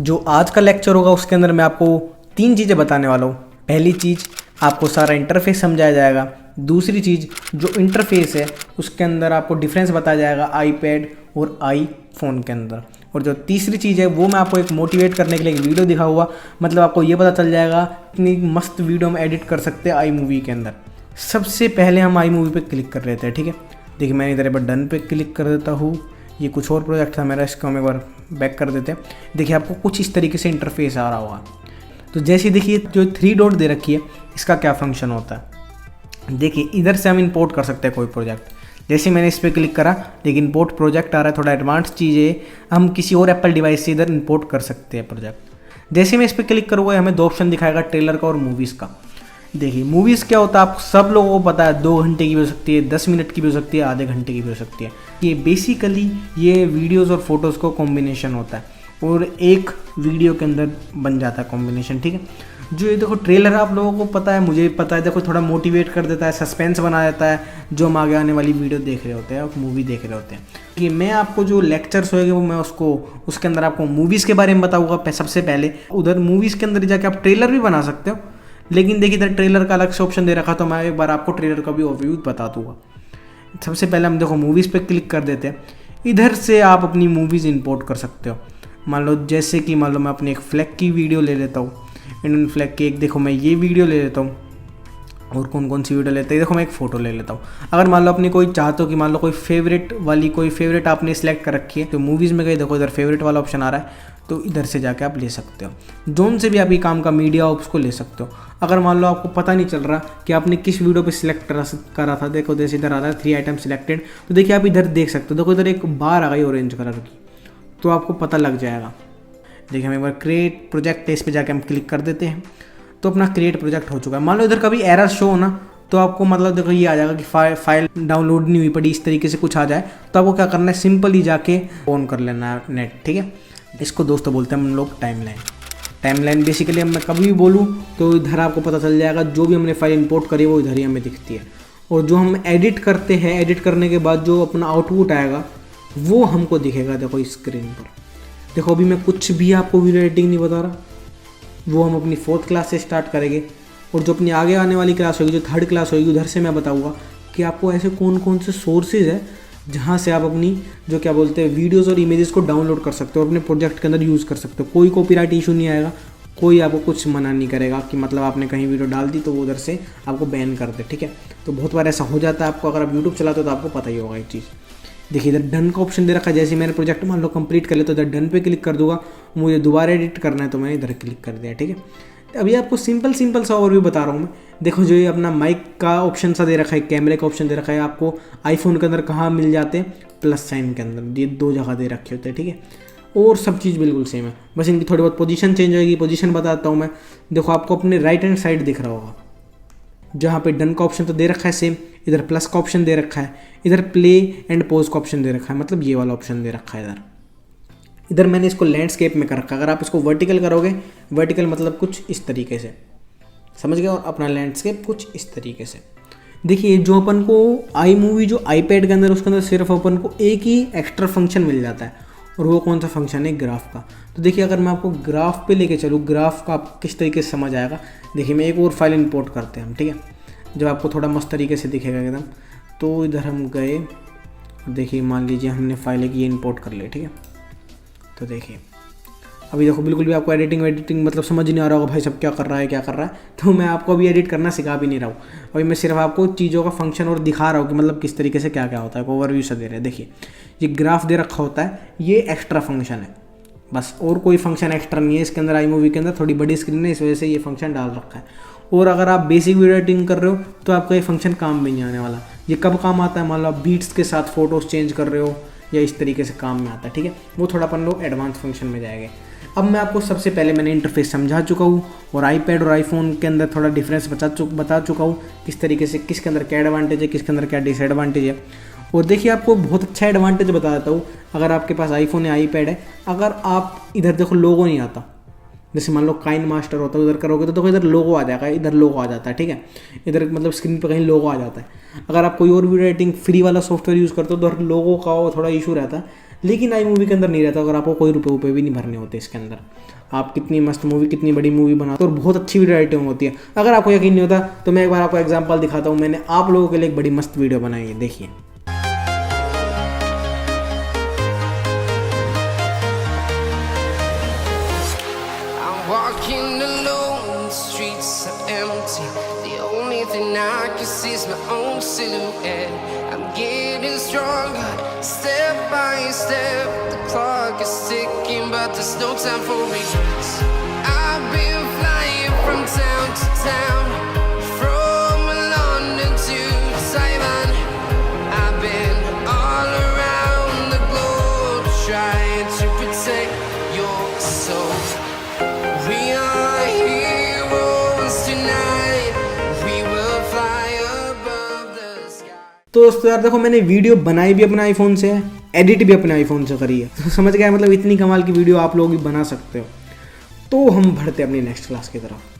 जो आज का लेक्चर होगा उसके अंदर मैं आपको 3 चीज़ें बताने वाला हूँ। पहली चीज़, आपको सारा इंटरफेस समझाया जाएगा। दूसरी चीज़, जो इंटरफेस है उसके अंदर आपको डिफरेंस बताया जाएगा आईपैड और आईफोन के अंदर। और जो तीसरी चीज़ है वो मैं आपको एक मोटिवेट करने के लिए एक वीडियो दिखा हुआ, मतलब आपको ये पता चल जाएगा इतनी मस्त वीडियो हम एडिट कर सकते हैं iMovie के अंदर। सबसे पहले हम iMovie पे क्लिक कर लेते हैं, ठीक है। देखिए मैंने इधर पर डन पे क्लिक कर देता हूँ। ये कुछ और प्रोजेक्ट था मेरा, इसको हम एक बार बैक कर देते हैं। देखिए आपको कुछ इस तरीके से इंटरफेस आ रहा होगा। तो जैसे देखिए जो 3 डॉट दे रखी है, इसका क्या फंक्शन होता है। देखिए इधर से हम इंपोर्ट कर सकते हैं कोई प्रोजेक्ट। जैसे मैंने इस पर क्लिक करा, लेकिन इंपोर्ट प्रोजेक्ट आ रहा है, थोड़ा एडवांस चीज़ है। हम किसी और एप्पल डिवाइस से इधर इंपोर्ट कर सकते हैं प्रोजेक्ट। जैसे मैं इस पर क्लिक करूँगा हमें 2 ऑप्शन दिखाएगा, ट्रेलर का और मूवीज़ का। देखिए मूवीज़ क्या होता है आप सब लोगों को पता है, 2 घंटे की भी हो सकती है, 10 मिनट की भी हो सकती है, आधे घंटे की भी हो सकती है। ये बेसिकली ये वीडियोस और फोटोज़ को कॉम्बिनेशन होता है और एक वीडियो के अंदर बन जाता है कॉम्बिनेशन, ठीक है। जो ये देखो ट्रेलर आप लोगों को पता है, मुझे पता है, देखो थोड़ा मोटिवेट कर देता है, सस्पेंस बना देता है, जो हम आगे आने वाली वीडियो देख रहे होते हैं, मूवी देख रहे होते हैं। कि मैं आपको जो लेक्चर्स होएंगे वो मैं उसके अंदर आपको मूवीज़ के बारे में बताऊँगा सबसे पहले। उधर मूवीज़ के अंदर जाके आप ट्रेलर भी बना सकते हो, लेकिन देखिए इधर ट्रेलर का अलग से ऑप्शन दे रखा, तो मैं एक बार आपको ट्रेलर का भी ओवरव्यू बता दूंगा। सबसे पहले हम देखो मूवीज़ पे क्लिक कर देते हैं। इधर से आप अपनी मूवीज़ इंपोर्ट कर सकते हो। मान लो जैसे कि मान लो मैं अपनी एक फ्लैग की वीडियो ले लेता हूँ, इंडियन फ्लैग की एक, देखो मैं ये वीडियो ले लेता हूँ। और कौन कौन सी वीडियो लेते हैं, देखो मैं एक फ़ोटो ले लेता हूँ। अगर मान लो अपनी कोई चाहते हो कि मान लो कोई फेवरेट आपने सेलेक्ट कर रखी है, तो मूवीज़ में गए, देखो इधर फेवरेट वाला ऑप्शन आ रहा है, तो इधर से जाके आप ले सकते हो। जोन से भी आप ये काम का मीडिया हो उसको ले सकते हो। अगर मान लो आपको पता नहीं चल रहा कि आपने किस वीडियो पे सिलेक्ट करा था, देखो जैसे इधर आ रहा है 3 आइटम सिलेक्टेड, तो देखिए आप इधर देख सकते हो। देखो इधर एक बार आ गई ऑरेंज कलर की, तो आपको पता लग जाएगा। देखिए हम एक बार क्रिएट प्रोजेक्ट है, इस पर जाके हम क्लिक कर देते हैं, तो अपना क्रिएट प्रोजेक्ट हो चुका है। मान लो इधर कभी एरर शो हो ना, तो आपको मतलब देखो ये आ जाएगा कि फाइल डाउनलोड नहीं हुई पड़ी, इस तरीके से कुछ आ जाए, तो आपको क्या करना है, सिंपली जाके ऑन कर लेना है नेट, ठीक है। इसको दोस्तों बोलते हैं हम लोग टाइमलाइन। बेसिकली अब मैं कभी भी बोलूँ तो इधर आपको पता चल जाएगा, जो भी हमने फाइल इंपोर्ट करी वो इधर ही हमें दिखती है। और जो हम एडिट करते हैं, एडिट करने के बाद जो अपना आउटपुट आएगा वो हमको दिखेगा, देखो स्क्रीन पर। देखो अभी मैं कुछ भी आपको वीडियो एडिटिंग नहीं बता रहा, वो हम अपनी 4th क्लास से स्टार्ट करेंगे। और जो अपनी आगे आने वाली क्लास होगी, जो 3rd क्लास होगी, उधर से मैं बताऊँगा कि आपको ऐसे कौन कौन से सोर्सेज है जहाँ से आप अपनी जो क्या बोलते हैं वीडियोस और इमेजेस को डाउनलोड कर सकते हो और अपने प्रोजेक्ट के अंदर यूज़ कर सकते हो। कोई कॉपीराइट इशू नहीं आएगा, कोई आपको कुछ मना नहीं करेगा कि मतलब आपने कहीं वीडियो डाल दी तो वो उधर से आपको बैन कर दे, ठीक है। तो बहुत बार ऐसा हो जाता है आपको, अगर आप यूट्यूब चलाते हो तो आपको पता ही होगा एक चीज़। देखिए इधर डन का ऑप्शन दे रखा है। जैसे मैंने प्रोजेक्ट मान लो कंप्लीट कर लिया, तो इधर डन पे क्लिक कर दूंगा। मुझे दोबारा एडिट करना है तो मैंने इधर क्लिक कर दिया, ठीक है। अभी आपको सिंपल सा ओवरव्यू बता रहा हूँ मैं। देखो जो ये अपना माइक का ऑप्शन सा दे रखा है, कैमरे का ऑप्शन दे रखा है, आपको आईफोन के अंदर कहाँ मिल जाते हैं, प्लस साइन के अंदर, ये 2 जगह दे रखे होते हैं, ठीक है। और सब चीज़ बिल्कुल सेम है, बस इनकी थोड़ी बहुत पोजीशन चेंज होगी। पोजीशन बताता हूँ मैं। देखो आपको अपने राइट हैंड साइड दिख रहा होगा, जहाँ पे डन का ऑप्शन तो दे रखा है सेम, इधर प्लस का ऑप्शन दे रखा है, इधर प्ले एंड पॉज का ऑप्शन दे रखा है, मतलब ये वाला ऑप्शन दे रखा है इधर मैंने इसको लैंडस्केप में कर रखा है। अगर आप इसको वर्टिकल करोगे, वर्टिकल मतलब कुछ इस तरीके से, समझ गए, और अपना लैंडस्केप कुछ इस तरीके से। देखिए जो अपन को iMovie जो iPad के अंदर, उसके अंदर सिर्फ अपन को एक ही एक्स्ट्रा फंक्शन मिल जाता है, और वो कौन सा फंक्शन है, ग्राफ का। तो देखिए अगर मैं आपको ग्राफ पे लेके चलूँ, ग्राफ का आप किस तरीके से समझ आएगा। देखिए मैं एक और फाइल इंपोर्ट करते हैं हम, ठीक है, जो आपको थोड़ा मस्त तरीके से दिखेगा एकदम। तो इधर हम गए, देखिए मान लीजिए हमने फाइल एक ये इंपोर्ट कर ली, ठीक है। तो देखिए अभी देखो बिल्कुल भी आपको एडिटिंग मतलब समझ नहीं आ रहा होगा भाई सब क्या कर रहा है। तो मैं आपको अभी एडिट करना सिखा भी नहीं रहा हूँ, अभी मैं सिर्फ आपको चीज़ों का फंक्शन और दिखा रहा हूँ कि मतलब किस तरीके से क्या क्या होता है, ओवरव्यू से दे रहे हैं। देखिए ये ग्राफ दे रखा होता है, ये एक्स्ट्रा फंक्शन है बस, और कोई फंक्शन एक्स्ट्रा नहीं है इसके अंदर। iMovie के अंदर थोड़ी बड़ी स्क्रीन है, इस वजह से ये फंक्शन डाल रखा है। और अगर आप बेसिक वीडियो एडिटिंग कर रहे हो तो आपका ये फंक्शन काम भी नहीं आने वाला। ये कब काम आता है, मान लो आप बीट्स के साथ फोटोज़ चेंज कर रहे हो या इस तरीके से काम में आता है, ठीक है। वो थोड़ा अपन लोग एडवांस फंक्शन में जाएंगे। अब मैं आपको सबसे पहले मैंने इंटरफेस समझा चुका हूँ, और iPad और iPhone के अंदर थोड़ा डिफरेंस बता चुका हूँ, किस तरीके से किसके अंदर क्या एडवांटेज है, किसके अंदर क्या डिसएडवांटेज है। और देखिए आपको बहुत अच्छा एडवांटेज बता देता हूँ। अगर आपके पास iPhone या iPad है, अगर आप इधर देखो लोगो नहीं आता, जैसे मान लो काइन मास्टर होता है, उधर करोगे तो देखो इधर लोगो आ जाएगा, इधर लोगो आ जाता है, ठीक है, इधर मतलब स्क्रीन पे कहीं लोगो आ जाता है। अगर आप कोई और वीडियो एडिटिंग फ्री वाला सॉफ्टवेयर यूज़ करते हो तो लोगो का वो थोड़ा इशू रहता है, लेकिन iMovie के अंदर नहीं रहता। अगर आपको कोई रुपये भी नहीं भरने होते इसके अंदर, आप कितनी मस्त मूवी, कितनी बड़ी मूवी बनाते हो और बहुत अच्छी वीडियो एडिटिंग होती है। अगर आपको यकीन नहीं होता तो मैं एक बार आपको एग्जांपल दिखाता हूँ। मैंने आप लोगों के लिए एक बड़ी मस्त वीडियो बनाई है, देखिए। Walking alone, the streets are empty. The only thing I can see is my own silhouette. I'm getting stronger, step by step. The clock is ticking, but there's no time for regrets. I've been flying from town to town, from London to Taiwan. I've been all around the globe, trying to protect your soul. We are heroes tonight. We will fly above the sky. तो दोस्तों यार देखो, मैंने video बनाई भी अपने iPhone से है, एडिट भी अपने आईफोन से करी है, तो समझ गया मतलब इतनी कमाल की वीडियो आप लोग भी बना सकते हो। तो हम बढ़ते हैं अपनी नेक्स्ट क्लास की तरफ।